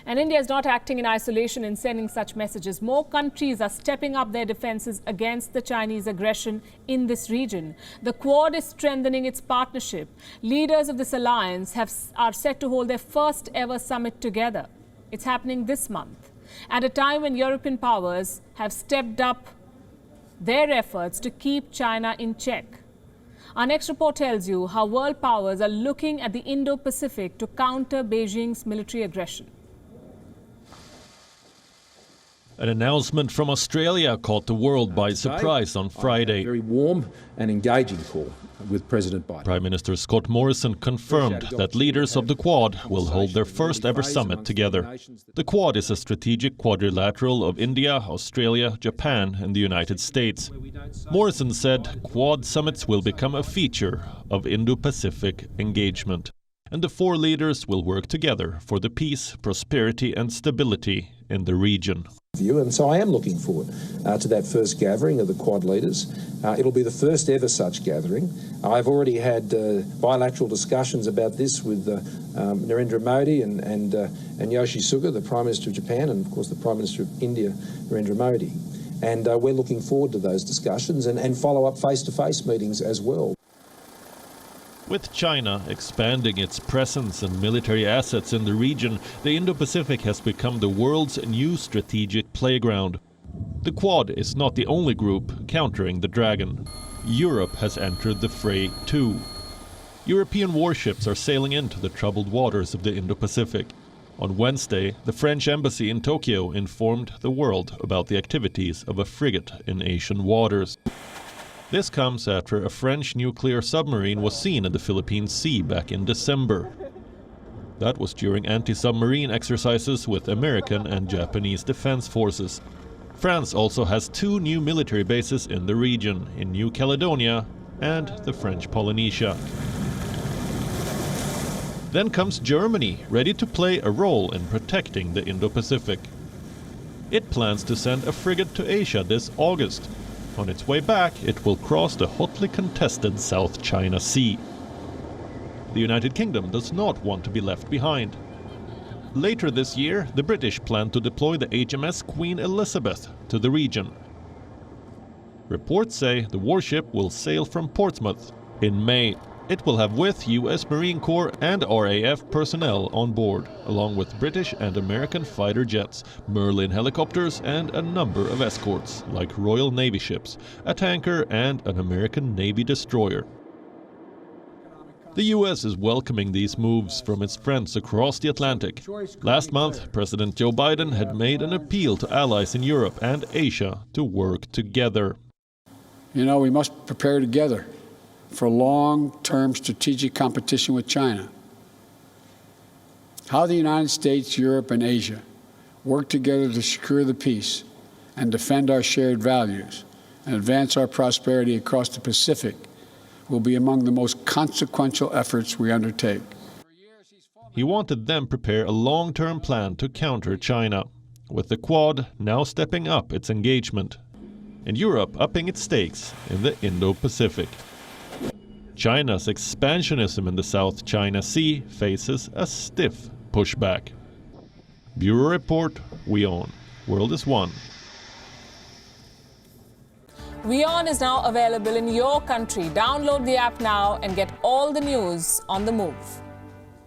And India is not acting in isolation in sending such messages. More countries are stepping up their defenses against the Chinese aggression in this region. The Quad is strengthening its partnership. Leaders of this alliance are set to hold their first ever summit together. It's happening this month, at a time when European powers have stepped up their efforts to keep China in check. Our next report tells you how world powers are looking at the Indo-Pacific to counter Beijing's military aggression. An announcement from Australia caught the world by surprise on Friday. A very warm and engaging call with President Biden. Prime Minister Scott Morrison confirmed that leaders of the Quad will hold their first ever summit together. The Quad is a strategic quadrilateral of India, Australia, Japan and the United States. Morrison said Quad summits will become a feature of Indo-Pacific engagement, and the four leaders will work together for the peace, prosperity and stability in the region. And so I am looking forward to that first gathering of the Quad leaders. It'll be the first ever such gathering. I've already had bilateral discussions about this with Narendra Modi and Yoshi Suga, the Prime Minister of Japan, and of course the Prime Minister of India, Narendra Modi. And we're looking forward to those discussions and follow-up face-to-face meetings as well. With China expanding its presence and military assets in the region, the Indo-Pacific has become the world's new strategic playground. The Quad is not the only group countering the dragon. Europe has entered the fray too. European warships are sailing into the troubled waters of the Indo-Pacific. On Wednesday, the French embassy in Tokyo informed the world about the activities of a frigate in Asian waters. This comes after a French nuclear submarine was seen in the Philippine Sea back in December. That was during anti-submarine exercises with American and Japanese defense forces. France also has two new military bases in the region, in New Caledonia and the French Polynesia. Then comes Germany, ready to play a role in protecting the Indo-Pacific. It plans to send a frigate to Asia this August. On its way back, it will cross the hotly contested South China Sea. The United Kingdom does not want to be left behind. Later this year, the British plan to deploy the HMS Queen Elizabeth to the region. Reports say the warship will sail from Portsmouth in May. It will have with U.S. Marine Corps and RAF personnel on board, along with British and American fighter jets, Merlin helicopters and a number of escorts, like Royal Navy ships, a tanker and an American Navy destroyer. The U.S. is welcoming these moves from its friends across the Atlantic. Last month, President Joe Biden had made an appeal to allies in Europe and Asia to work together. You know, we must prepare together for long-term strategic competition with China. How the United States, Europe, and Asia work together to secure the peace and defend our shared values and advance our prosperity across the Pacific will be among the most consequential efforts we undertake. He wanted them prepare a long-term plan to counter China, with the Quad now stepping up its engagement, and Europe upping its stakes in the Indo-Pacific. China's expansionism in the South China Sea faces a stiff pushback. Bureau Report, WION. World is One. WION is now available in your country. Download the app now and get all the news on the move.